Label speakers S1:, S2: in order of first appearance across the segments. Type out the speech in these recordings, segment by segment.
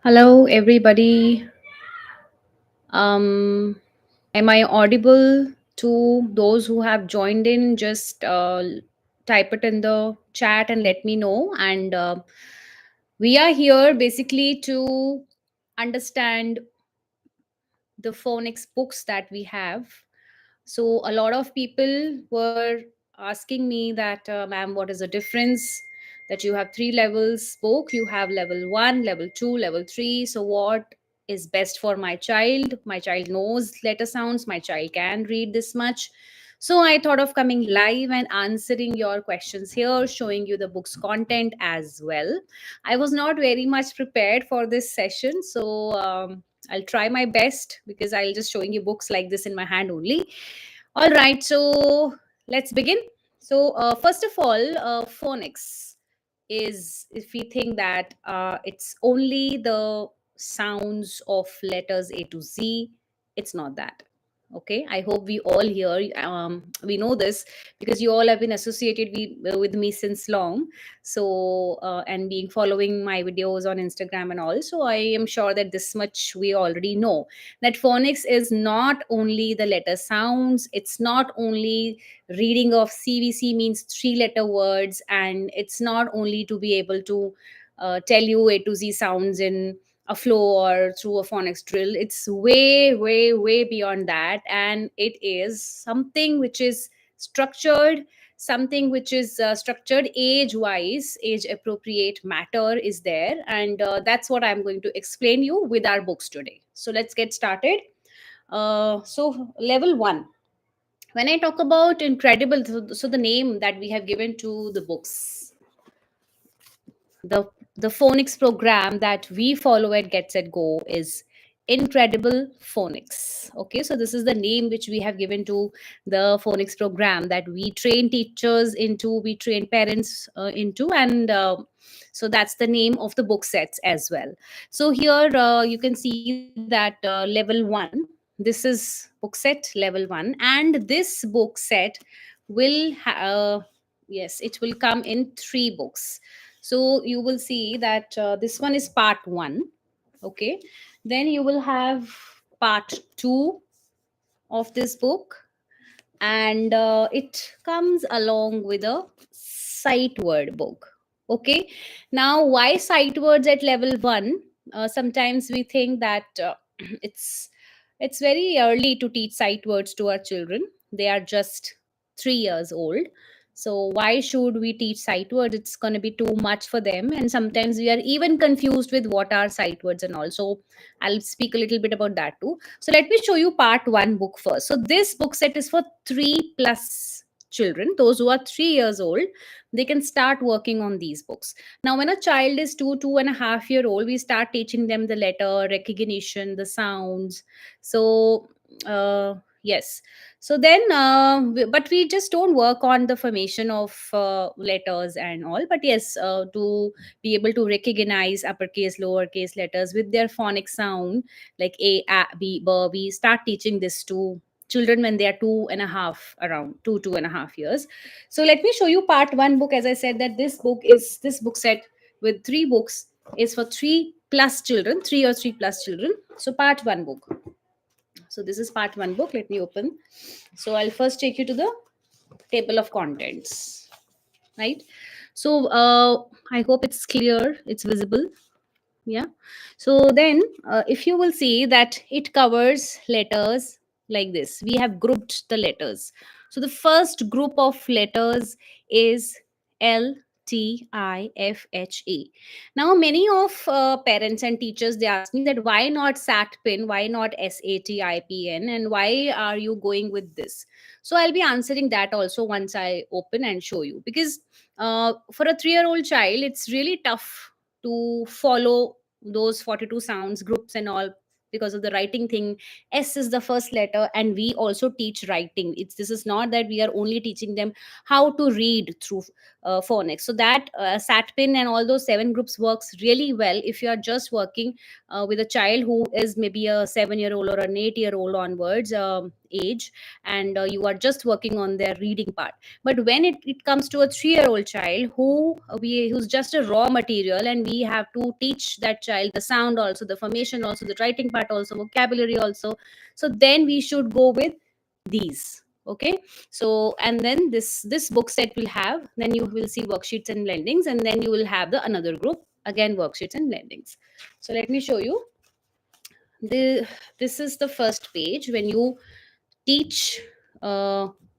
S1: Hello, everybody. Um, am I audible to those who have joined in? Just type it in the chat and let me know. And we are here basically to understand the phonics books that we have. So a lot of people were asking me that, ma'am, what is the difference? That you have three levels book, you have level one, level two, level three. So what is best for my child? My child knows letter sounds. My child can read this much. So I thought of coming live and answering your questions here, showing you the book's content as well. I was not very much prepared for this session, so I'll try my best because I'll just showing you books like this in my hand only. All right, so let's begin. So, first of all, phonics is, if we think that it's only the sounds of letters A to Z, it's not that. Okay, I hope we all here we know this because you all have been associated with me since long. So and being following my videos on Instagram and all, so I am sure that this much we already know, that phonics is not only the letter sounds, it's not only reading of CVC means three letter words, and it's not only to be able to tell you A to Z sounds in a flow or through a phonics drill. It's way, way, way beyond that. And it is something which is structured, something which is structured age wise, age appropriate matter is there. And that's what I'm going to explain you with our books today. So let's get started. So level one, when I talk about incredible, so the name that we have given to the books, the the phonics program that we follow at Get Set Go is Incredible Phonics. Okay, so this is the name which we have given to the phonics program that we train teachers into, we train parents into, and so that's the name of the book sets as well. So here you can see that level one, this is book set level one, and this book set will yes, it will come in three books. So you will see that this one is part one. Okay, then you will have part two of this book, and it comes along with a sight word book. Okay, now why sight words at level one? Sometimes we think that it's it's very early to teach sight words to our children. They are just 3 years old. So why should we teach sight words? It's going to be too much for them, and sometimes we are even confused with what are sight words and all. So I'll speak a little bit about that too. So let me show you part one book first. So this book set is for 3+ children, those who are 3 years old. They can start working on these books. Now, when a child is 2.5 year old, we start teaching them the letter recognition, the sounds. So, yes. So then, but we just don't work on the formation of letters and all. But yes, to be able to recognize uppercase, lowercase letters with their phonic sound, like a, b, b, we start teaching this to children when they are 2.5, around 2.5 years. So let me show you part one book. As I said, that this book set with three books is for 3+ children, 3 or 3+ children. So part one book. So this is part one book. Let me open. So I'll first take you to the table of contents, right? So I hope it's clear, it's visible. Yeah. So then if you will see that it covers letters like this, we have grouped the letters. So the first group of letters is LTIFHE. Now many of parents and teachers, they ask me that why not SATPIN, why not SATIPN, and why are you going with this? So I'll be answering that also once I open and show you, because for a 3-year-old child it's really tough to follow those 42 sounds groups and all, because of the writing thing. S is the first letter, and we also teach writing. It's, this is not that we are only teaching them how to read through phonics. So that satpin and all those 7 groups works really well if you are just working with a child who is maybe a 7-year-old or an 8-year-old onwards. age, and you are just working on their reading part. But when it comes to a 3-year-old child who's just a raw material, and we have to teach that child the sound also, the formation also, the writing part also, vocabulary also, so then we should go with these. Okay, so and then this book set will have, then you will see worksheets and blendings, and then you will have the another group, again worksheets and blendings. So let me show you the this is the first page. When you teach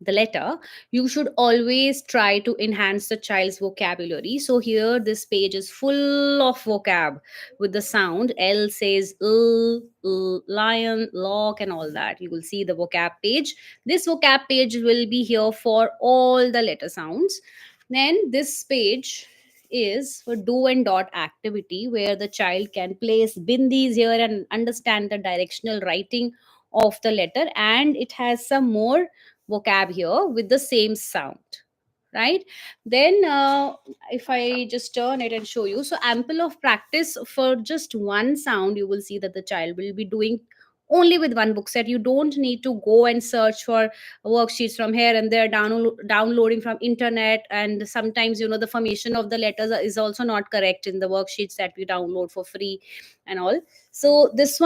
S1: the letter, you should always try to enhance the child's vocabulary. So here this page is full of vocab with the sound. L says lion, lock, and all that. You will see the vocab page. This vocab page will be here for all the letter sounds. Then this page is for do and dot activity, where the child can place bindis here and understand the directional writing of the letter, and it has some more vocab here with the same sound, right? Then if I just turn it and show you, so ample of practice for just one sound, you will see that the child will be doing only with one book set. You don't need to go and search for worksheets from here and there, downloading from internet, and sometimes the formation of the letters is also not correct in the worksheets that we download for free and all. So this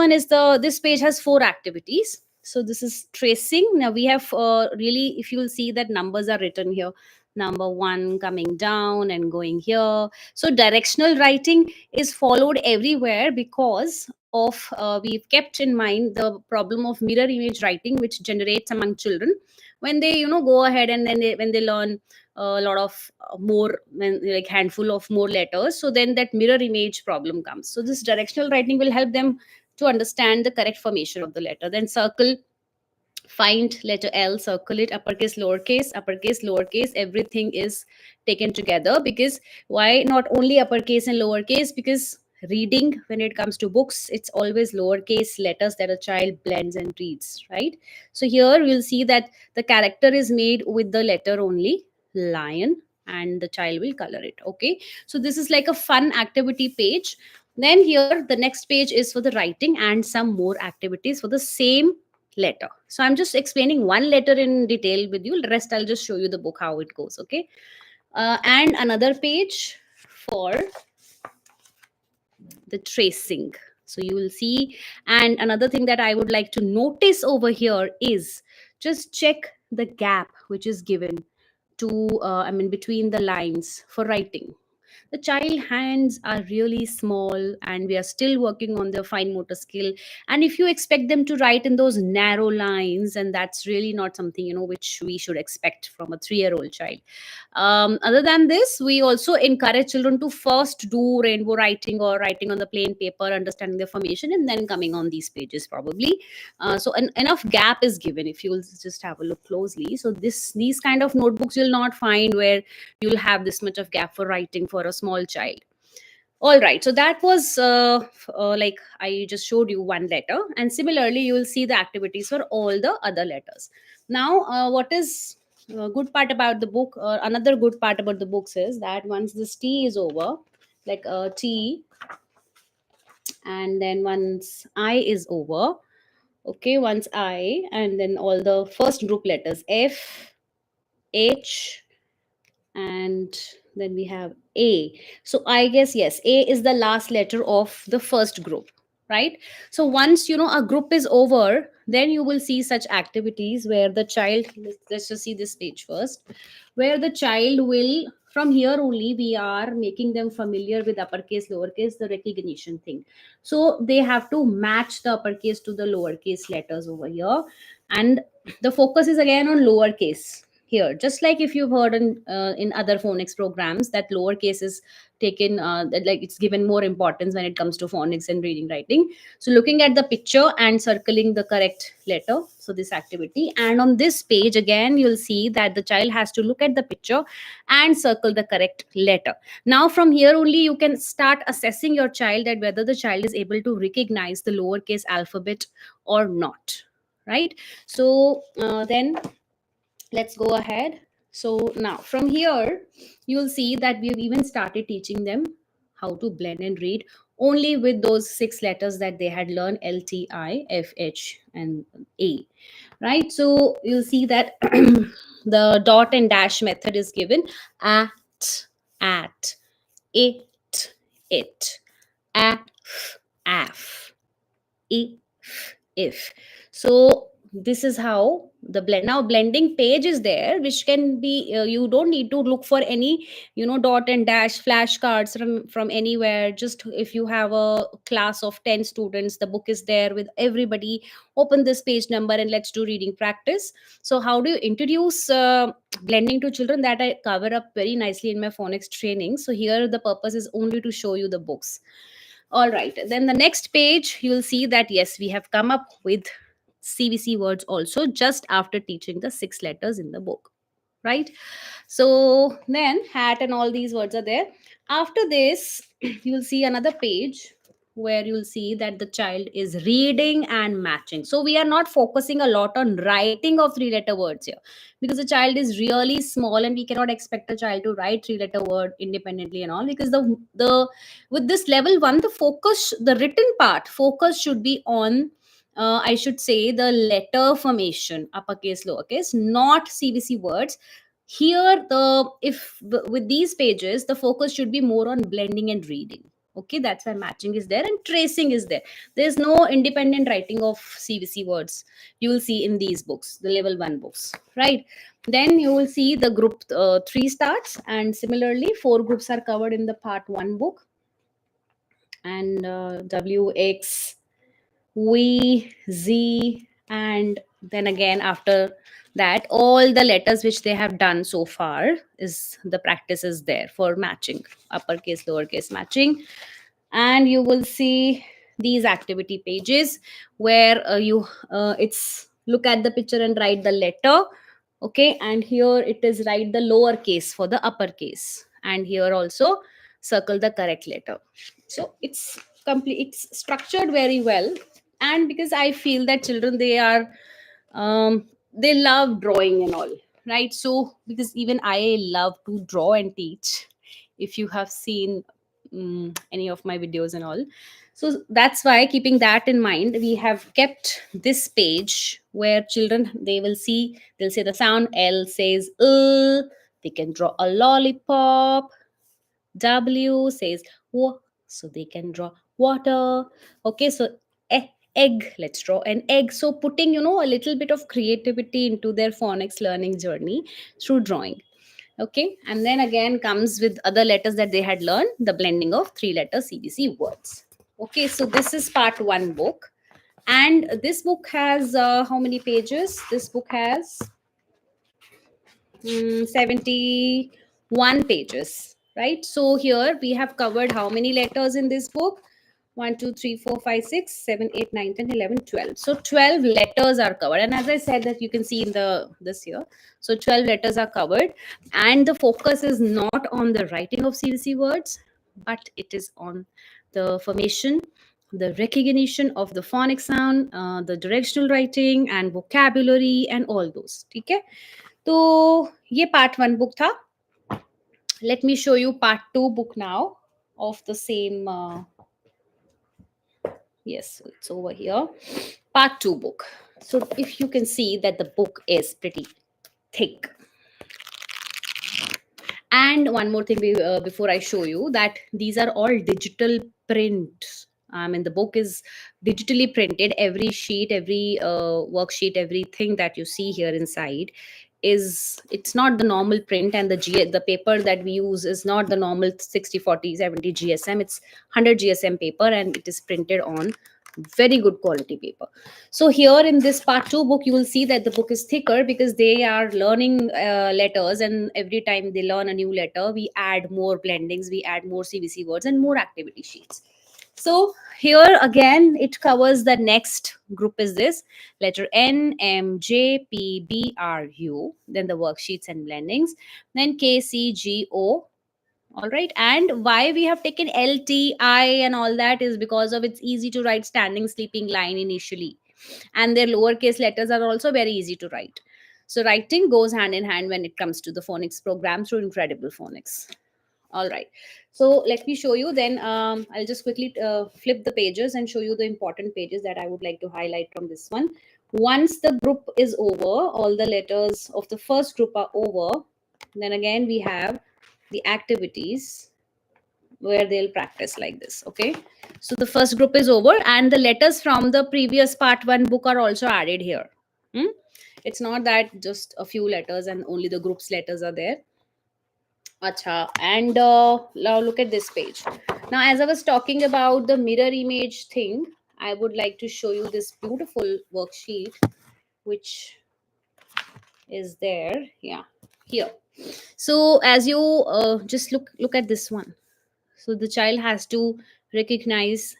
S1: page has 4 activities. So this is tracing. Now we have really, if you will see that numbers are written here, number 1 coming down and going here. So directional writing is followed everywhere because of we've kept in mind the problem of mirror image writing, which generates among children when they go ahead, and then when they learn a lot of more, like handful of more letters, so then that mirror image problem comes. So this directional writing will help them to understand the correct formation of the letter. Then circle, find letter L, circle it, uppercase, lowercase, everything is taken together. Because why not only uppercase and lowercase? Because reading, when it comes to books, it's always lowercase letters that a child blends and reads, right? So here we'll see that the character is made with the letter only, lion, and the child will color it. Okay, so this is like a fun activity page. Then here the next page is for the writing and some more activities for the same letter. So I'm just explaining one letter in detail with you. The rest I'll just show you the book how it goes. Okay, and another page for the tracing. So you will see, and another thing that I would like to notice over here is just check the gap which is given to between the lines for writing. The child hands are really small, and we are still working on their fine motor skill, and if you expect them to write in those narrow lines, and that's really not something which we should expect from a 3-year-old child. Other than this, we also encourage children to first do rainbow writing or writing on the plain paper, understanding the formation, and then coming on these pages probably. So enough gap is given if you will just have a look closely. So these kind of notebooks you'll not find where you'll have this much of gap for writing for a small child. All right, so that was like I just showed you one letter, and similarly you will see the activities for all the other letters. Now what is good part about the book, another good part about the books is that once this T is over, like T, and then once I is over, okay, once I, and then all the first group letters F, H, and then we have A. So I guess yes, A is the last letter of the first group, right? So once a group is over, then you will see such activities where the child, let's just see this page first, where the child will, from here only we are making them familiar with uppercase, lowercase, the recognition thing. So they have to match the uppercase to the lowercase letters over here, and the focus is again on lowercase here, just like if you've heard in other phonics programs that lowercase is taken, that like it's given more importance when it comes to phonics and reading writing. So looking at the picture and circling the correct letter, so this activity, and on this page again you'll see that the child has to look at the picture and circle the correct letter. Now from here only you can start assessing your child, that whether the child is able to recognize the lowercase alphabet or not, right? So then let's go ahead. So now from here, you'll see that we've even started teaching them how to blend and read only with those six letters that they had learned: L, T, I, F, H, and A. Right? So you'll see that the dot and dash method is given: at, it, af, af, if. So this is how the blend. Now blending page is there, which can be, you don't need to look for any, dot and dash flashcards from anywhere. Just if you have a class of 10 students, the book is there with everybody. Open this page number and let's do reading practice. So how do you introduce blending to children? That I cover up very nicely in my phonics training. So here the purpose is only to show you the books. All right. Then the next page, you'll see that yes, we have come up with CVC words also just after teaching the six letters in the book. Right. So then hat and all these words are there. After this, you'll see another page where you'll see that the child is reading and matching. So we are not focusing a lot on writing of three-letter words here, because the child is really small and we cannot expect a child to write three-letter word independently and all, because the with this level one, the focus, the written part focus should be on, I should say, the letter formation, uppercase, lowercase, not CVC words. Here, with these pages, the focus should be more on blending and reading. Okay, that's why matching is there and tracing is there. There's no independent writing of CVC words you will see in these books, the level one books, right? Then you will see the group three starts, and similarly, four groups are covered in the part one book, and W, X, V, Z, and then again after that, all the letters which they have done so far is the practice is there for matching, uppercase, lowercase matching. And you will see these activity pages where you it's look at the picture and write the letter. Okay, and here it is write the lowercase for the uppercase, and here also circle the correct letter. So it's complete, it's structured very well. And because I feel that children, they are they love drawing and all, right? So because even I love to draw and teach, if you have seen any of my videos and all. So that's why, keeping that in mind, we have kept this page where children, they will see, they'll say the sound L says they can draw a lollipop. W says wa, so they can draw water. Okay, so egg, let's draw an egg. So putting, a little bit of creativity into their phonics learning journey through drawing. Okay, and then again comes with other letters that they had learned, the blending of three letter CBC words. Okay, so this is part one book. And this book has how many pages? This book has 71 pages, right? So here we have covered how many letters in this book? 1, 2, 3, 4, 5, 6, 7, 8, 9, 10, 11, 12. So 12 letters are covered. And as I said, that you can see in the this here. So 12 letters are covered. And the focus is not on the writing of CVC words, but it is on the formation, the recognition of the phonic sound, the directional writing and vocabulary and all those. Okay? तो ये part one book था. Let me show you part two book now of the same. Yes, it's over here. Part two book. So if you can see that the book is pretty thick. And one more thing before I show you, that these are all digital prints. I mean, the book is digitally printed. Every sheet, every worksheet, everything that you see here inside is, it's not the normal print, and the paper that we use is not the normal 60, 40, 70 GSM. It's 100 GSM paper, and it is printed on very good quality paper. So here in this part two book, you will see that the book is thicker because they are learning letters, and every time they learn a new letter, we add more blendings, we add more CVC words and more activity sheets. So here again, it covers the next group is this letter N, M, J, P, B, R, U, then the worksheets and blendings, then K, C, G, O. All right. And why we have taken L, T, I and all that is because of it's easy to write standing, sleeping line initially. And their lowercase letters are also very easy to write. So writing goes hand in hand when it comes to the phonics program through Incredible Phonics. All right. So let me show you then. I'll just quickly flip the pages and show you the important pages that I would like to highlight from this one. Once the group is over, all the letters of the first group are over, then again we have the activities where they'll practice like this. Okay. So the first group is over, and the letters from the previous part one book are also added here. Hmm? It's not that just a few letters and only the group's letters are there. Acha. And now look at this page. Now, as I was talking about the mirror image thing, I would like to show you this beautiful worksheet, which is there. Yeah, here. So, as you just look at this one. So the child has to recognize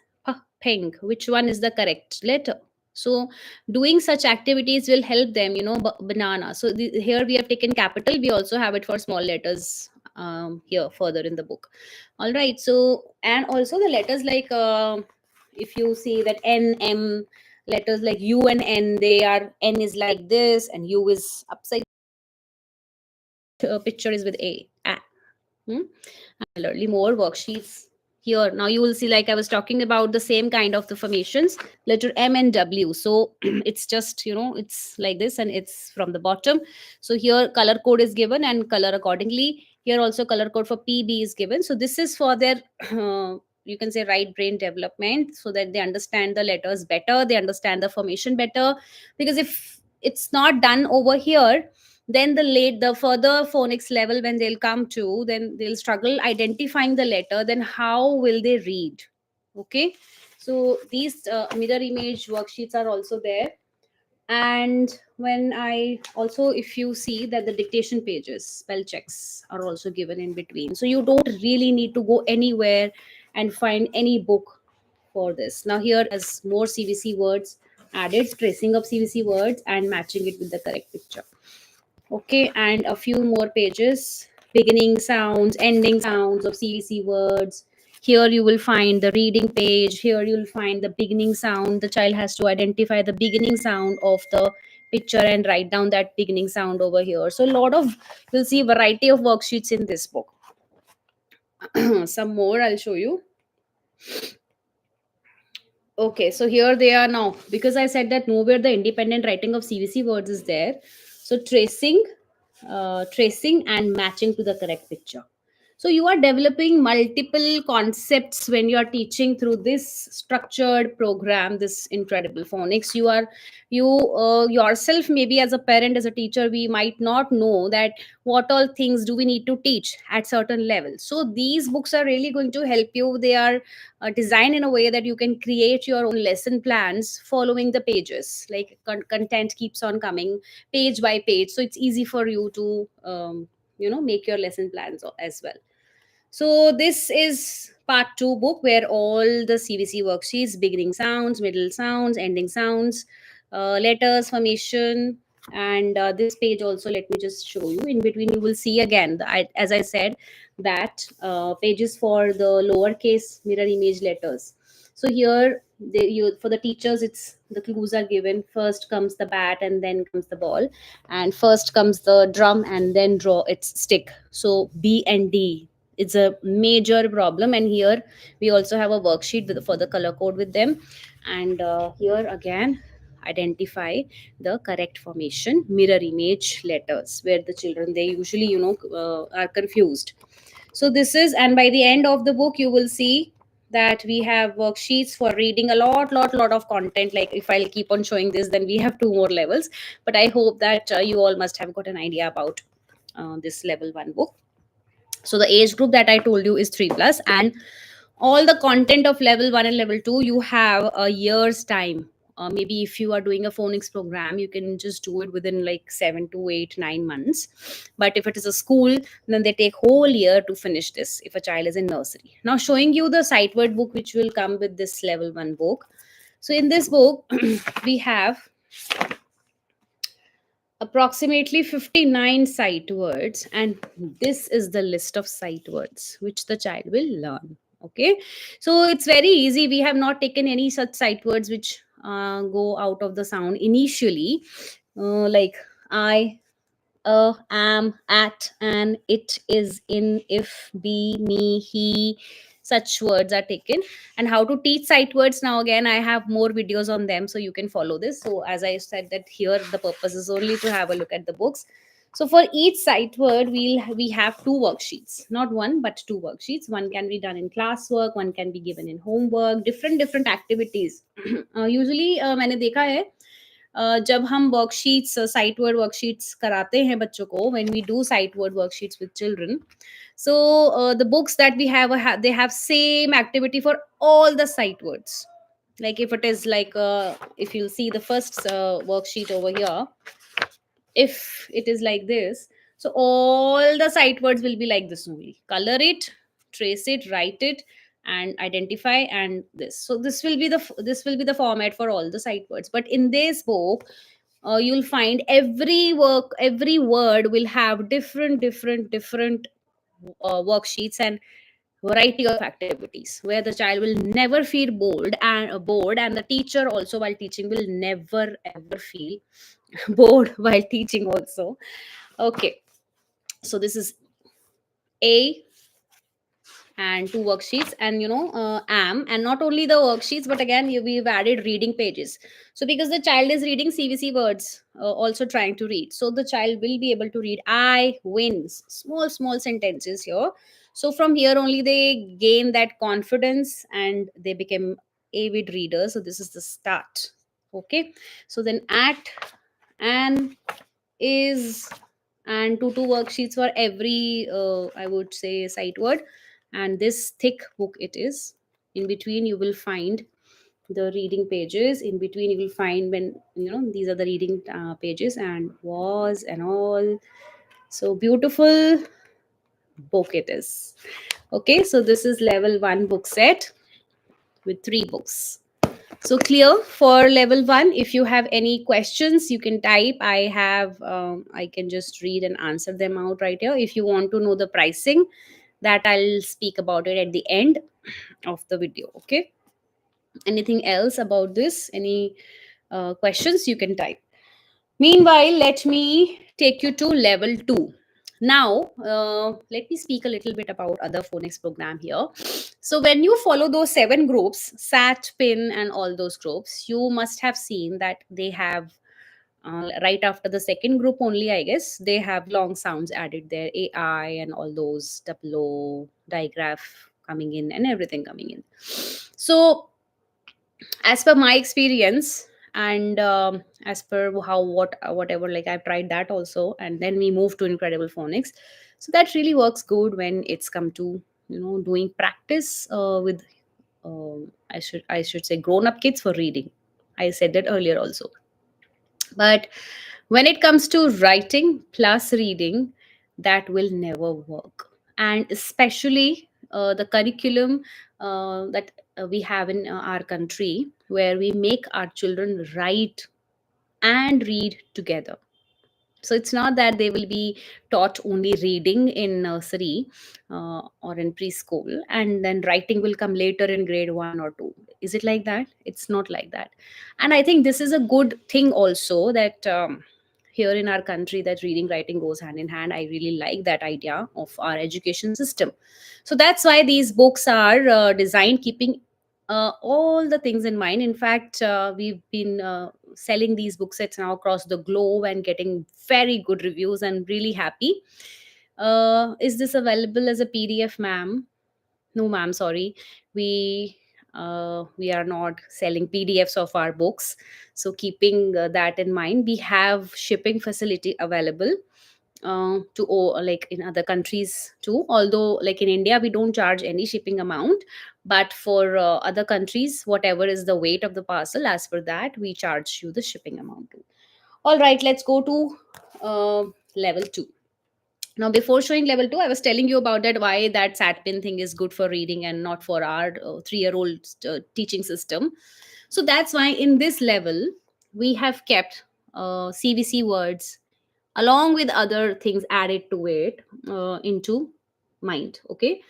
S1: pink, which one is the correct letter. So doing such activities will help them, banana. So here we have taken capital. We also have it for small letters here further in the book. All right. So, and also the letters like, if you see that N, M, letters like U and N, N is like this and U is upside, picture is with A. Hmm? Similarly, more worksheets here. Now you will see, like I was talking about, the same kind of the formations, letter M and W. So it's just, it's like this and it's from the bottom. So here color code is given and color accordingly. Here also color code for PB is given. So this is for their, you can say, right brain development, so that they understand the letters better, they understand the formation better. Because if it's not done over here, then the further phonics level, when they'll come to, then they'll struggle identifying the letter, then how will they read? Okay. So these mirror image worksheets are also there. And when I also, if you see that the dictation pages, spell checks are also given in between, so you don't really need to go anywhere and find any book for this. Now here as more CVC words added, tracing of CVC words and matching it with the correct picture. Okay, and a few more pages, beginning sounds, ending sounds of CVC words. Here you will find the reading page. Here you'll find the beginning sound. The child has to identify the beginning sound of the picture and write down that beginning sound over here. So a lot of, you'll see variety of worksheets in this book. Some more I'll show you. Okay, so here they are now. Because I said that nowhere the independent writing of CVC words is there. So tracing and matching to the correct picture. So you are developing multiple concepts when you are teaching through this structured program, this incredible phonics. You yourself, maybe as a parent, as a teacher, we might not know that what all things do we need to teach at certain levels. So these books are really going to help you. They are designed in a way that you can create your own lesson plans following the pages, like content keeps on coming page by page, so it's easy for you to make your lesson plans as well. So this is part 2 book, where all the CVC worksheets, beginning sounds, middle sounds, ending sounds, letters, formation, and this page also, let me just show you. In between, you will see again, as I said, that pages for the lowercase mirror image letters. So here, for the teachers, it's the clues are given. First comes the bat, and then comes the ball, and first comes the drum, and then draw its stick. So B and D, it's a major problem. And here we also have a worksheet for the color code with them. And here again, identify the correct formation, mirror image letters, where the children, they usually are confused. So this is, and by the end of the book you will see that we have worksheets for reading a lot of content. Like, if I'll keep on showing this, then we have 2 more levels. But I hope that you all must have got an idea about this level 1 book. So the age group that I told you is 3 plus, and all the content of level 1 and level 2, you have a year's time. Maybe if you are doing a phonics program, you can just do it within like 7 to 8 9 months. But if it is a school, then they take whole year to finish this, if a child is in nursery. Now showing you the sight word book, which will come with this level 1 book. So in this book we have approximately 59 sight words, and this is the list of sight words which the child will learn. Okay, so it's very easy. We have not taken any such sight words which go out of the sound initially, like I, am, at, and it, is, in, if, be, me, he. Such words are taken. And how to teach sight words, now again I have more videos on them, so you can follow this. So as I said, that here the purpose is only to have a look at the books. So for each sight word, we have two worksheets, not one but two worksheets. One can be done in classwork, one can be given in homework, different activities. Usually मैंने देखा है, जब हम worksheets, site word worksheets कराते हैं बच्चों को, when we do sight word worksheets with children, so the books that we have, they have same activity for all the sight words. Like if it is like, if you see the first worksheet over here, if it is like this, so all the sight words will be like this only: color it, trace it, write it, and identify, and this. So this will be the format for all the sight words. But in this book, you'll find every word will have different worksheets and variety of activities, where the child will never feel bored, and the teacher also while teaching will never ever feel bored while teaching also. Okay, so this is A, and two worksheets, and am, and not only the worksheets, but again we've added reading pages. So because the child is reading CVC words, also trying to read, so the child will be able to read I wins, small sentences here. So from here only they gain that confidence and they become avid readers. So this is the start. Okay, so then at, and, is, and two worksheets for every, I would say, sight word. And this thick book it is. In between you will find the reading pages. In between you will find, when these are the reading pages, and was and all. So beautiful book it is. Okay, so this is level 1 book set with 3 books. So clear for level 1. If you have any questions, you can type. I can just read and answer them out right here. If you want to know the pricing, that I'll speak about it at the end of the video. Okay, anything else about this, any questions, you can type. Meanwhile, let me take you to level 2. Now, let me speak a little bit about other phonics program here. So when you follow those 7 groups, SAT, PIN, and all those groups, you must have seen that they have, right after the second group only, I guess, they have long sounds added there, AI and all those, double O, digraph coming in, and everything coming in. So as per my experience, and as per how whatever, like I've tried that also, and then we moved to incredible phonics. So that really works good when it's come to doing practice with, I should say, grown up kids for reading. I said that earlier also. But when it comes to writing plus reading, that will never work. And especially the curriculum that we have in our country, where we make our children write and read together. So it's not that they will be taught only reading in nursery or in preschool, and then writing will come later in grade 1 or 2. Is it like that? It's not like that. And I think this is a good thing also, that here in our country, that reading writing goes hand in hand. I really like that idea of our education system. So that's why these books are designed keeping all the things in mind. In fact, we've been selling these book sets now across the globe and getting very good reviews, and really happy. Is this available as a PDF, ma'am? No, ma'am, sorry. We are not selling PDFs of our books. So keeping that in mind, we have shipping facility available to like in other countries too. Although like in India we don't charge any shipping amount, but for other countries, whatever is the weight of the parcel, as per that we charge you the shipping amount too. All right, let's go to level 2. Now, before showing level 2, I was telling you about that, why that satpin thing is good for reading and not for our 3-year-old teaching system. So that's why in this level we have kept CVC words along with other things added to it into mind. Okay,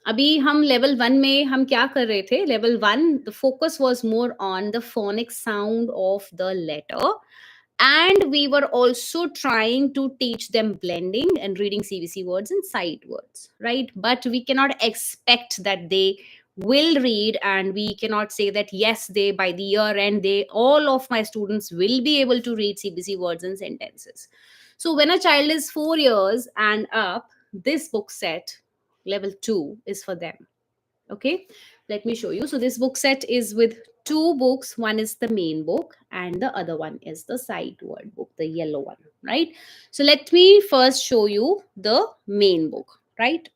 S1: अभी हम level 1 में हम क्या कर रहे थे? Level 1, the focus was more on the phonic sound of the letter, And we were also trying to teach them blending and reading CVC words and sight words, right? But we cannot expect that they will read, and we cannot say that yes, they by the year end, they all of my students will be able to read CBC words and sentences. So when a child is 4 years and up, this book set level 2 is for them. Okay, let me show you. So this book set is with two books. One is the main book and the other one is the sight word book, the yellow one, right? So let me first show you the main book, right?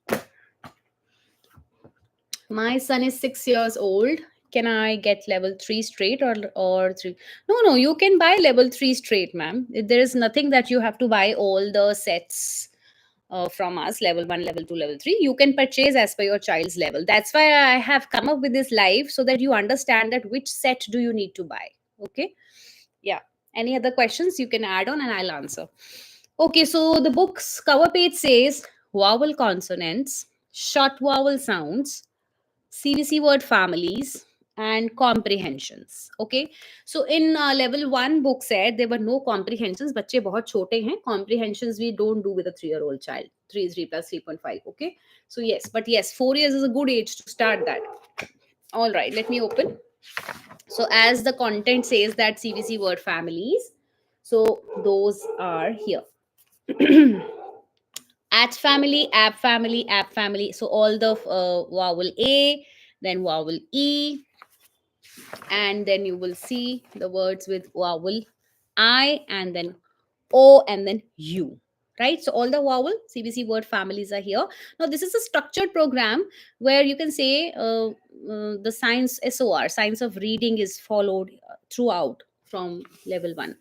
S1: My son is 6 years old. Can I get level 3 straight, or 3? No, no, you can buy level 3 straight, ma'am. There is nothing that you have to buy all the sets from us, level 1, level 2, level 3. You can purchase as per your child's level. That's why I have come up with this live, so that you understand that which set do you need to buy. Okay, yeah. Any other questions you can add on and I'll answer. Okay, so the book's cover page says vowel consonants, short vowel sounds, CVC word families, and comprehensions. Okay, so in level 1 book set there were no comprehensions. बच्चे बहुत छोटे हैं. Comprehensions we don't do with a 3-year-old child. 3 plus 3.5. Okay, so yes, but yes, 4 years is a good age to start that. All right, let me open. So as the content says that CVC word families, so those are here. At family, app family. So all the vowel A, then vowel E, and then you will see the words with vowel I, and then O, and then U. Right? So all the vowel CBC word families are here. Now this is a structured program where you can say the science SOR, science of reading, is followed throughout from level 1.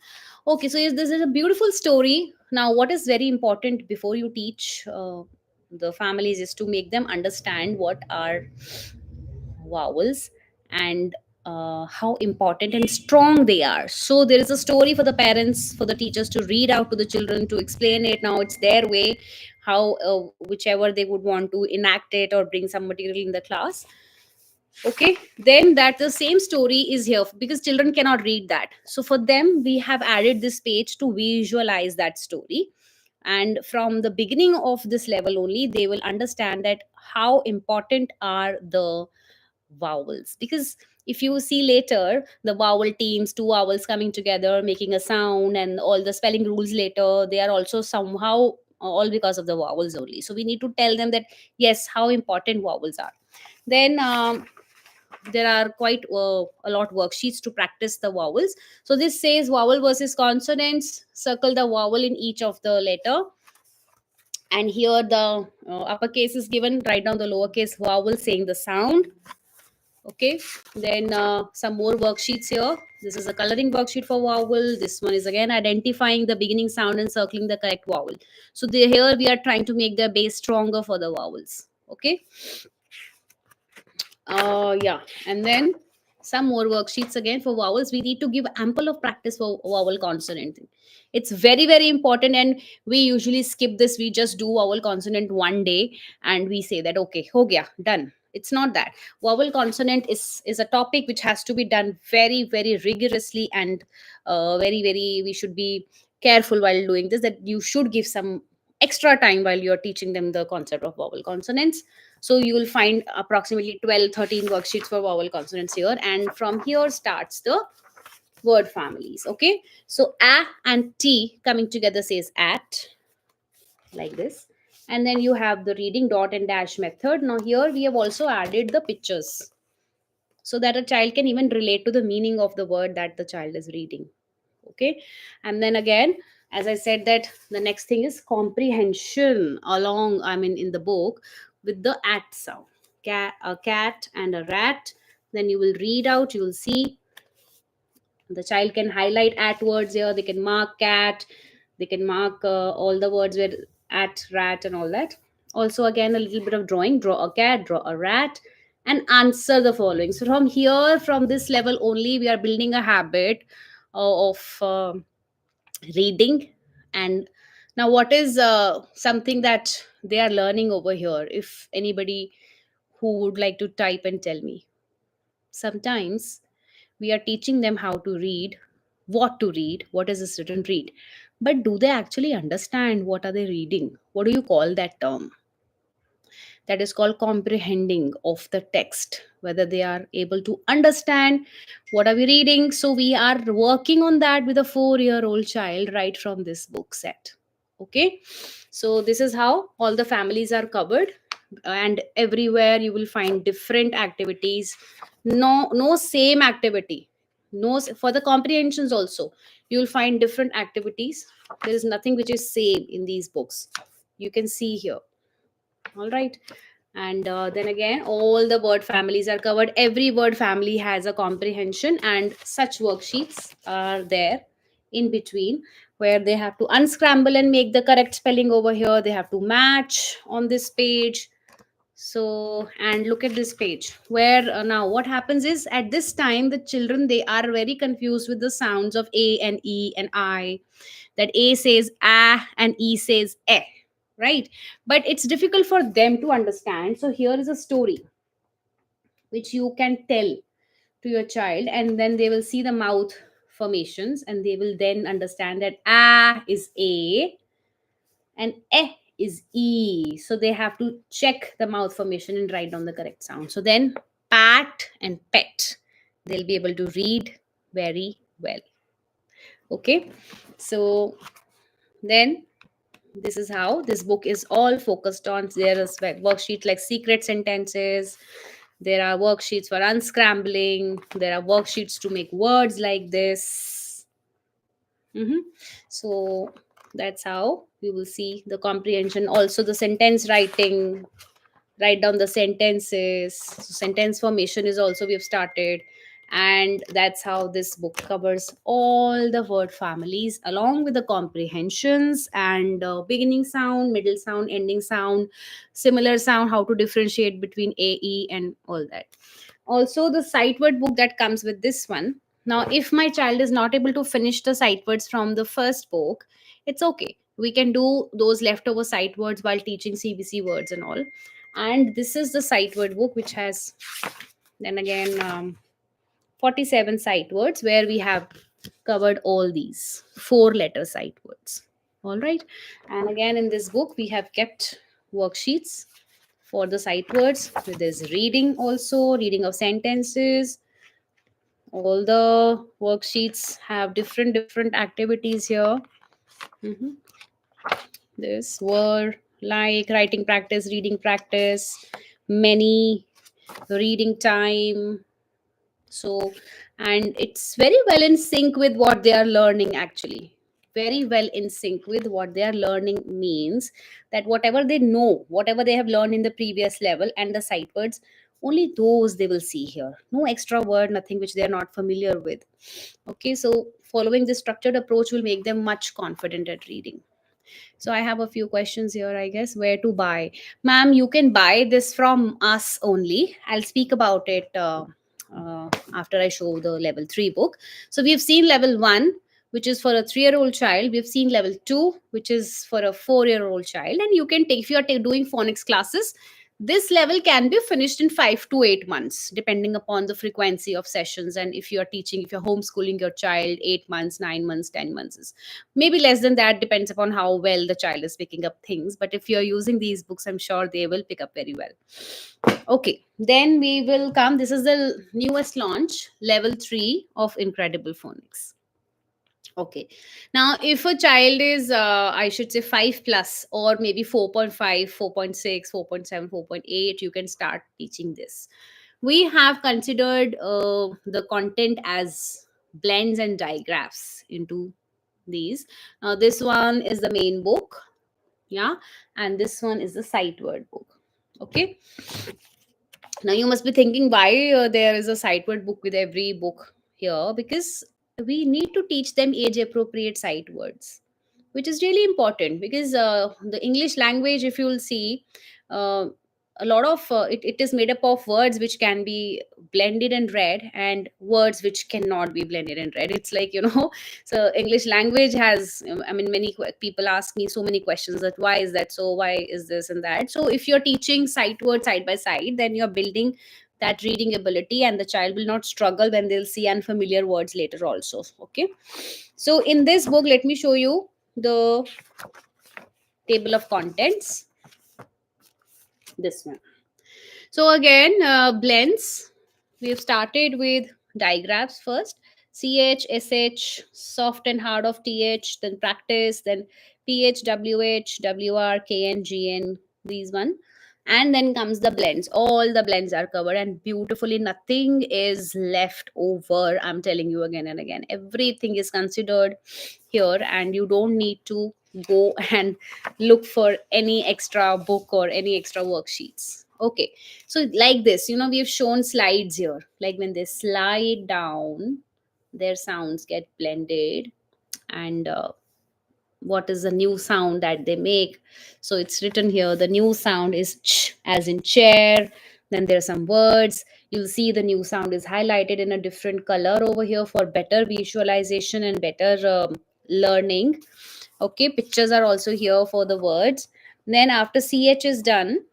S1: Okay, so yes, this is a beautiful story. Now what is very important before you teach the families is to make them understand what are vowels, and how important and strong they are. So there is a story for the parents, for the teachers to read out to the children, to explain it. Now it's their way, how whichever they would want to enact it or bring some material in the class. Okay, then that the same story is here because children cannot read that. So for them, we have added this page to visualize that story. And from the beginning of this level only, they will understand that how important are the vowels. Because if you see later the vowel teams, two vowels coming together making a sound, and all the spelling rules later, they are also somehow all because of the vowels only. So we need to tell them that yes, how important vowels are. Then there are quite a lot worksheets to practice the vowels. So this says vowel versus consonants. Circle the vowel in each of the letter, and here the uppercase is given. Write down the lowercase vowel saying the sound. Okay, then some more worksheets here. This is a coloring worksheet for vowel. This one is again identifying the beginning sound and circling the correct vowel. So here we are trying to make the base stronger for the vowels. Okay, yeah, and then some more worksheets again for vowels. We need to give ample of practice for vowel consonant. It's very very important, and we usually skip this. We just do vowel consonant one day and we say that okay, ho gaya, done. It's not that. Vowel consonant is a topic which has to be done very very rigorously, and very very we should be careful while doing this, that you should give some extra time while you're teaching them the concept of vowel consonants. So you will find approximately 12, 13 worksheets for vowel consonants here, and from here starts the word families. Okay, so a and t coming together says at, like this. And then you have the reading dot and dash method. Now here we have also added the pictures, so that a child can even relate to the meaning of the word that the child is reading. Okay, and then again, as I said, that the next thing is comprehension along, I mean, in the book, with the at sound. A cat and a rat. Then you will read out, you will see the child can highlight at words here. They can mark cat, they can mark all the words with at, rat, and all that. Also again a little bit of drawing. Draw a cat, draw a rat, and answer the following. So from here, from this level only, we are building a habit of reading. And now what is something that they are learning over here? If anybody who would like to type and tell me. Sometimes we are teaching them how to read, what to read, what is this written read. But do they actually understand what are they reading? What do you call that term? That is called comprehending of the text, whether they are able to understand what are we reading. So we are working on that with a 4-year-old child right from this book set. Okay, so this is how all the families are covered, and everywhere you will find different activities. No same activity. No for the comprehensions also, you will find different activities. There is nothing which is same in these books. You can see here. All right. And then again, all the word families are covered. Every word family has a comprehension, and such worksheets are there in between, where they have to unscramble and make the correct spelling over here. They have to match on this page. So, and look at this page where now what happens is, at this time the children, they are very confused with the sounds of A and E and I. That A says ah and E says eh, right? But it's difficult for them to understand. So here is a story which you can tell to your child, and then they will see the mouth formations, and they will then understand that ah is A and eh is E. So they have to check the mouth formation and write down the correct sound. So then pat and pet, they'll be able to read very well. Okay, so then this is how this book is all focused on. There is worksheets like secret sentences, there are worksheets for unscrambling, there are worksheets to make words like this. Mhm. So that's how you will see the comprehension, also the sentence writing, write down the sentences. So sentence formation is also we have started. And that's how this book covers all the word families along with the comprehensions, and beginning sound, middle sound, ending sound, similar sound, how to differentiate between A, E, and all that. Also the sight word book that comes with this one. Now if my child is not able to finish the sight words from the first book, it's okay, we can do those leftover sight words while teaching CBC words and all. And this is the sight word book, which has then again 47 sight words, where we have covered all these 4 letter sight words. All right. And again in this book we have kept worksheets for the sight words. There's reading, also reading of sentences. All the worksheets have different activities here. Mhm. This were like writing practice, reading practice, many, reading time. So, and it's very well in sync with what they are learning actually. Very well in sync with what they are learning means that whatever they know, whatever they have learned in the previous level and the sight words, only those they will see here. No extra word, nothing which they are not familiar with. Okay, so following this structured approach will make them much confident at reading. So I have a few questions here, I guess. Where to buy? Ma'am, you can buy this from us only. I'll speak about it after I show the level 3 book. So we've seen level 1, which is for a 3-year-old child. We've seen level 2, which is for a 4-year-old child. And you can take, if you are doing phonics classes, this level can be finished in 5 to 8 months, depending upon the frequency of sessions. And if you're teaching, if you're homeschooling your child, 8 months, 9 months, 10 months is maybe less than that, depends upon how well the child is picking up things. But if you're using these books, I'm sure they will pick up very well. Okay, then we will come. This is the newest launch, level 3 of Incredible Phonics. Okay. Now, if a child is, I should say 5 plus, or maybe 4.5, 4.6, 4.7, 4.8, you can start teaching this. We have considered the content as blends and diagraphs into these. Now, this one is the main book. Yeah. And this one is the sight word book. Okay. Now you must be thinking why there is a sight word book with every book here, because we need to teach them age appropriate sight words, which is really important. Because the English language, if you will see, uh, a lot of it is made up of words which can be blended and read, and words which cannot be blended and read. It's like, so English language has, I mean, many people ask me so many questions, that why is that so, why is this and that. So if you're teaching sight words side by side, then you're building that reading ability, and the child will not struggle when they'll see unfamiliar words later also. Okay, so in this book, let me show you the table of contents. This one. So again, blends. We've started with digraphs first. CH, SH, soft and hard of TH, then practice, then PH, WH, WR, KN, GN, these one. And then comes the blends. All the blends are covered and beautifully, nothing is left over. I'm telling you again and again. Everything is considered here, and you don't need to go and look for any extra book or any extra worksheets. Okay, so like this, we've shown slides here. Like when they slide down, their sounds get blended, and what is the new sound that they make. So it's written here, the new sound is ch, as in chair. Then there are some words. You'll see the new sound is highlighted in a different color over here for better visualization and better learning. Okay, pictures are also here for the words. Then after ch is done,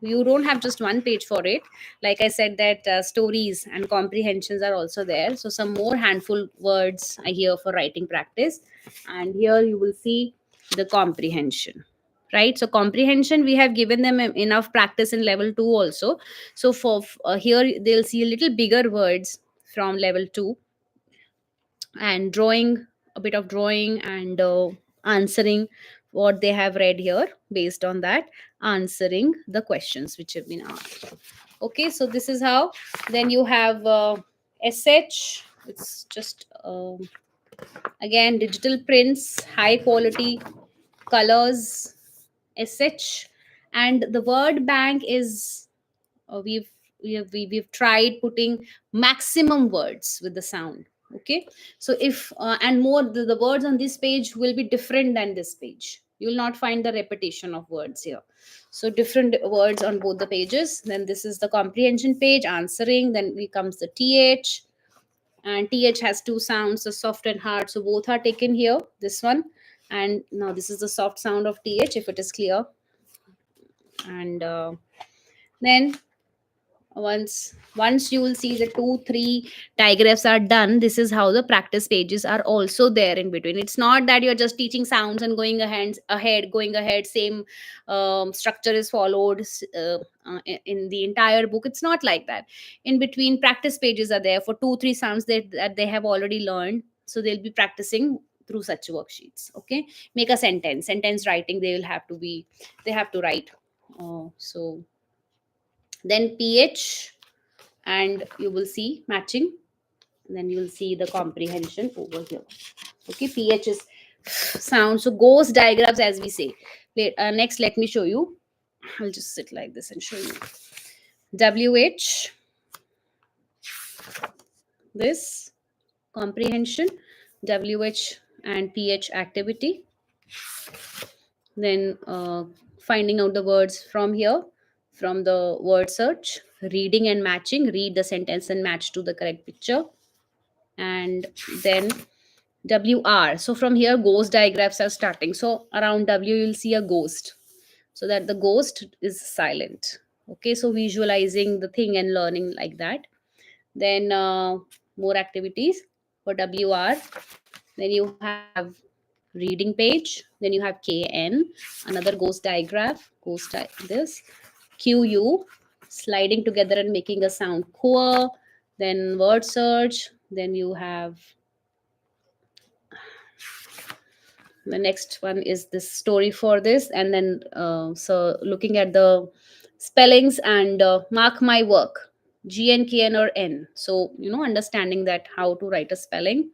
S1: you don't have just one page for it. Like I said, that stories and comprehensions are also there, so some more handful words are here for writing practice. And here you will see the comprehension, right? So comprehension, we have given them enough practice in level 2 also. So for here they'll see a little bigger words from level 2, and drawing, a bit of drawing, and answering what they have read here. Based on that, answering the questions which have been asked. Okay, so this is how. Then you have sh. It's just again digital prints, high quality colors, sh. And the word bank is, we've tried putting maximum words with the sound. Okay, so if and more, the words on this page will be different than this page. You will not find the repetition of words here. So different words on both the pages. Then this is the comprehension page, answering. Then comes the th, and th has two sounds, the soft and hard, so both are taken here, this one. And now this is the soft sound of th, if it is clear. And then once you will see the 2 3 digraphs are done, this is how the practice pages are also there in between. It's not that you're just teaching sounds and going ahead, same structure is followed in the entire book. It's not like that. In between, practice pages are there for 2 3 sounds that they have already learned, so they'll be practicing through such worksheets. Okay, make a sentence writing, they have to write. So then ph, and you will see matching. And then you will see the comprehension over here. Okay, ph is sound, so ghost diagrams, as we say. Next, let me show you. I'll just sit like this and show you. Wh, this comprehension, wh and ph activity. Then finding out the words from here, from the word search, reading and matching, read the sentence and match to the correct picture. And then wr, so from here ghost diagrams are starting. So around w you'll see a ghost, so that the ghost is silent. Okay, so visualizing the thing and learning like that. Then more activities for wr. Then you have reading page. Then you have kn, another ghost diagraph, this qu, sliding together and making a sound core. Then word search. Then you have the next one is this story for this. And then so looking at the spellings, and mark my work, gn, kn, or n. So understanding that how to write a spelling.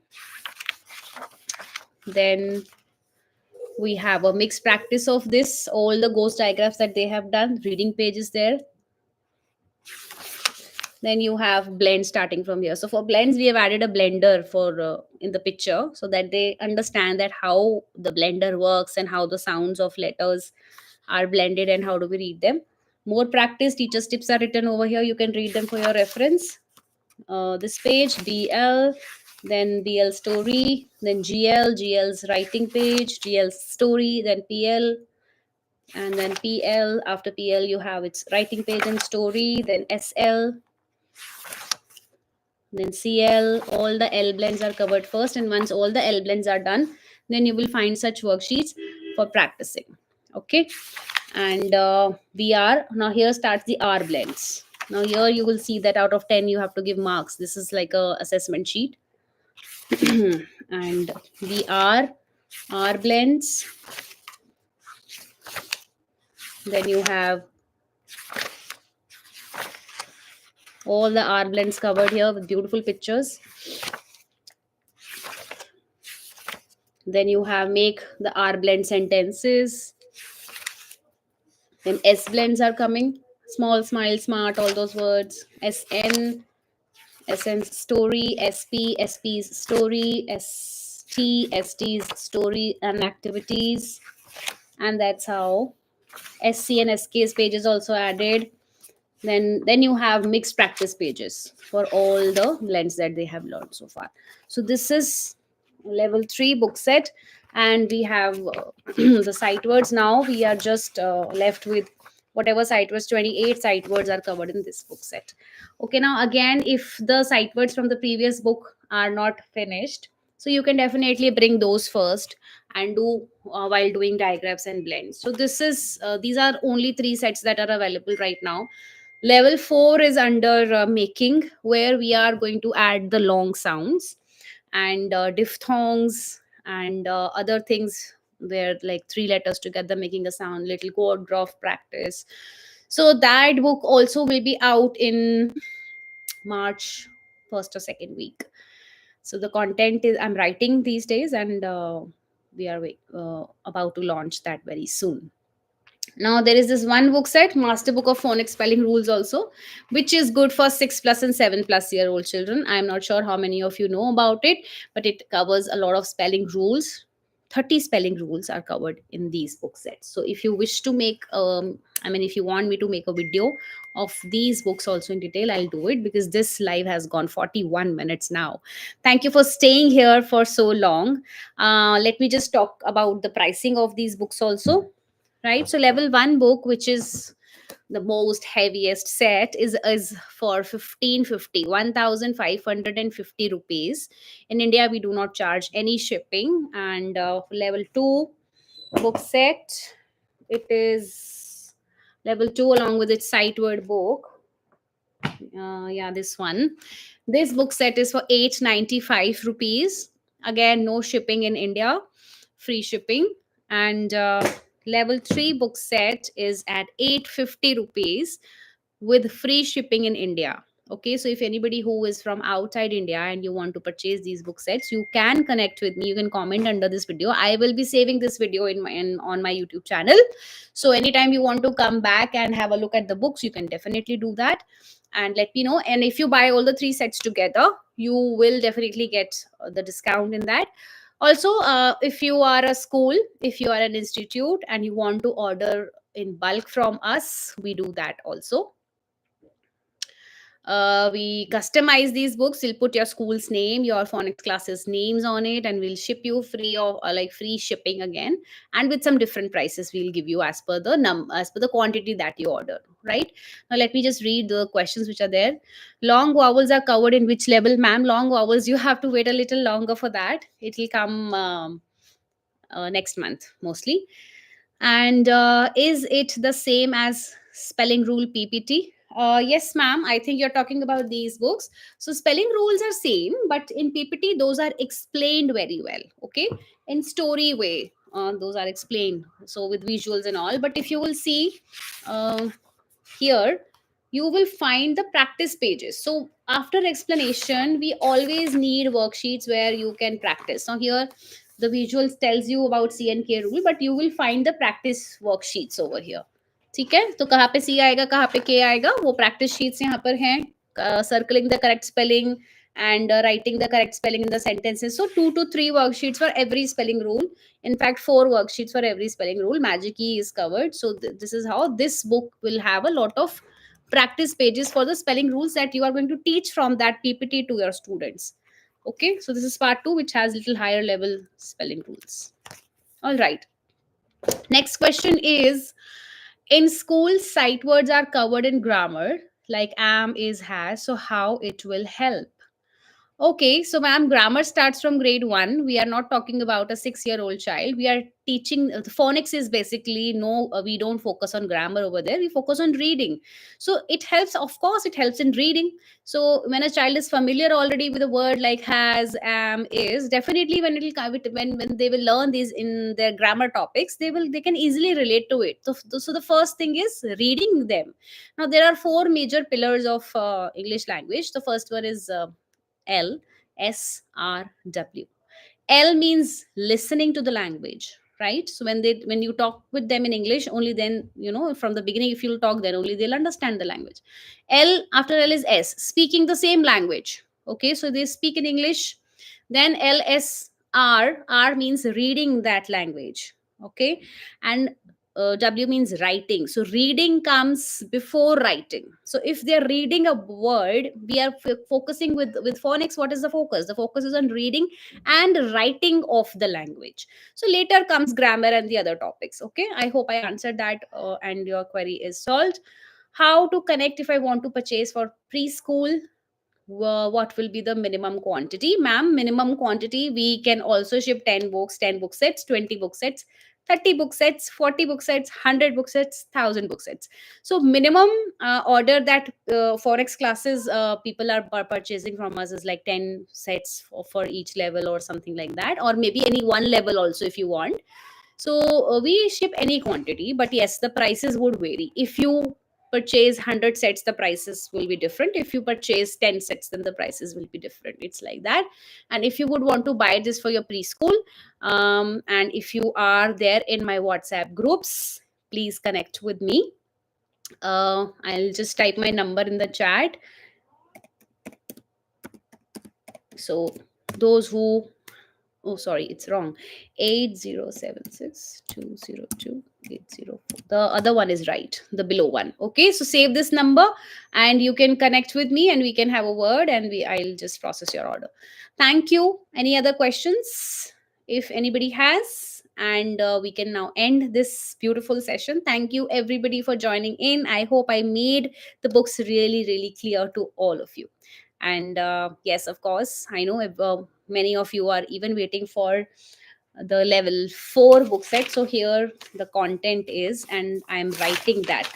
S1: Then we have a mixed practice of this, all the ghost diagrams that they have done. Reading page is there. Then you have blend starting from here. So for blends, we have added a blender for in the picture, so that they understand that how the blender works and how the sounds of letters are blended and how do we read them. More practice teachers tips are written over here, you can read them for your reference. This page, bl, then bl story, then gl's writing page, gl's story, then pl, and then pl. After pl you have its writing page and story, then sl, Then CL, all the L blends are covered first, and once all the L blends are done, then you will find such worksheets for practicing. Okay, and we are now here starts the R blends. Now here you will see that out of 10 you have to give marks. This is like a assessment sheet. And we are R blends. Then you have all the R blends covered here with beautiful pictures. Then you have make the R blend sentences. Then S blends are coming. Small, smile, smart, all those words. SN, SN's story. SP, SP's story. ST, ST's story and activities. And that's how SC and SK's pages also added. Then you have mixed practice pages for all the blends that they have learned so far. So this is level 3 book set, and we have the sight words. Now we are just left with whatever sight words. 28 sight words are covered in this book set. Okay, now again, if the sight words from the previous book are not finished, so you can definitely bring those first and do while doing diagraphs and blends. So this is these are only 3 sets that are available right now. Level 4 is under making, where we are going to add the long sounds and diphthongs and other things where like 3 letters together making a sound, little chord graph practice. So that book also will be out in March first or second week. So the content is I'm writing these days, and we are about to launch that very soon. Now there is this one book set, Master Book of Phonics Spelling Rules also, which is good for 6+ and 7+ year old children. I am not sure how many of you know about it, but it covers a lot of spelling rules. 30 spelling rules are covered in these book sets. So if you wish to make, if you want me to make a video of these books also in detail, I'll do it, because this live has gone 41 minutes now. Thank you for staying here for so long. Let me just talk about the pricing of these books also. Right, so level 1 book, which is the most heaviest set, is for 1550, 1550 rupees. In India we do not charge any shipping. And level 2 book set, it is level 2 along with its sight word book. Yeah, this one. This book set is for 895 rupees. Again, no shipping in India, free shipping. And level 3 book set is at 850 rupees with free shipping in India. Okay, so if anybody who is from outside India and you want to purchase these book sets, you can connect with me. You can comment under this video. I will be saving this video on my YouTube channel. So anytime you want to come back and have a look at the books, you can definitely do that and let me know. And if you buy all the 3 sets together, you will definitely get the discount in that. Also, if you are a school, if you are an institute and you want to order in bulk from us, we do that also. We customize these books. We'll put your school's name, your phonics classes names on it, and we'll ship you free of like free shipping again, and with some different prices we'll give you as per the as per the quantity that you order. Right, now let me just read the questions which are there. Long vowels are covered in which level, ma'am? Long vowels, you have to wait a little longer for that. It will come next month mostly. And is it the same as spelling rule PPT? Yes, ma'am. I think you're talking about these books. So spelling rules are same, but in PPT those are explained very well. Okay, in story way, those are explained. So with visuals and all. But if you will see uh, here, you will find the practice pages. So after explanation, we always need worksheets where you can practice. Now here the visuals tells you about C and K rule, but you will find the practice worksheets over here. ठीक है, तो कहाँ पे C आएगा, कहाँ पे K आएगा, वो practice sheets यहाँ पर हैं. Circling the correct spelling and writing the correct spelling in the sentences. So 2 to 3 worksheets for every spelling rule. In fact, 4 worksheets for every spelling rule. Magic key is covered. So this is how this book will have a lot of practice pages for the spelling rules that you are going to teach from that PPT to your students. Okay, so this is part 2, which has little higher level spelling rules. All right. Next question is, in school, sight words are covered in grammar. like am, is, has. So how it will help? Okay, so ma'am, grammar starts from grade one. We are not talking about a 6-year-old child. We are teaching the phonics is basically no, we don't focus on grammar over there. We focus on reading. So it helps, of course, it helps in reading. So when a child is familiar already with a word like has, am, is, definitely when it'll come, when they will learn these in their grammar topics, they can easily relate to it. So the first thing is reading them. Now there are four major pillars of English language. The first one is L, S, R, W. L means listening to the language, right? So when you talk with them in English, only then, from the beginning, if you'll talk, then only they'll understand the language. L, after L is S, speaking the same language. Okay, so they speak in English. Then L, S, R. R means reading that language. Okay, and W means writing. So reading comes before writing. So if they're reading a word, we are focusing with phonics. What is the focus? The focus is on reading and writing of the language. So later comes grammar and the other topics. Okay, I hope I answered that, and your query is solved. How to connect if I want to purchase for preschool? What will be the minimum quantity? Ma'am, minimum quantity, we can also ship 10 books, 10 book sets, 20 book sets, 30 book sets, 40 book sets, 100 book sets, 1000 book sets. So minimum order that forex classes people are purchasing from us is like 10 sets for each level or something like that, or maybe any one level also if you want. So we ship any quantity, but yes, the prices would vary. If you purchase 100 sets, the prices will be different. If you purchase 10 sets, then the prices will be different. It's like that. And if you would want to buy this for your preschool, and if you are there in my WhatsApp groups, please connect with me. I'll just type my number in the chat. So those who, oh sorry, it's wrong, 8076202804. The other one is right, the below one. Okay, so save this number and you can connect with me and we can have a word, and I'll just process your order. Thank you. Any other questions, if anybody has? And we can now end this beautiful session. Thank you everybody for joining in. I hope I made the books really really clear to all of you. And yes, of course, I know many of you are even waiting for the level 4 book set. So here the content is, and I'm writing that,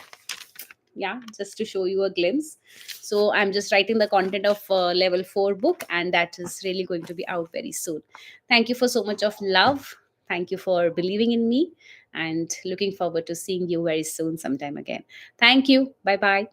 S1: yeah, just to show you a glimpse. So I'm just writing the content of level 4 book, and that is really going to be out very soon. Thank you for so much of love. Thank you for believing in me, and looking forward to seeing you very soon sometime again. Thank you. Bye bye.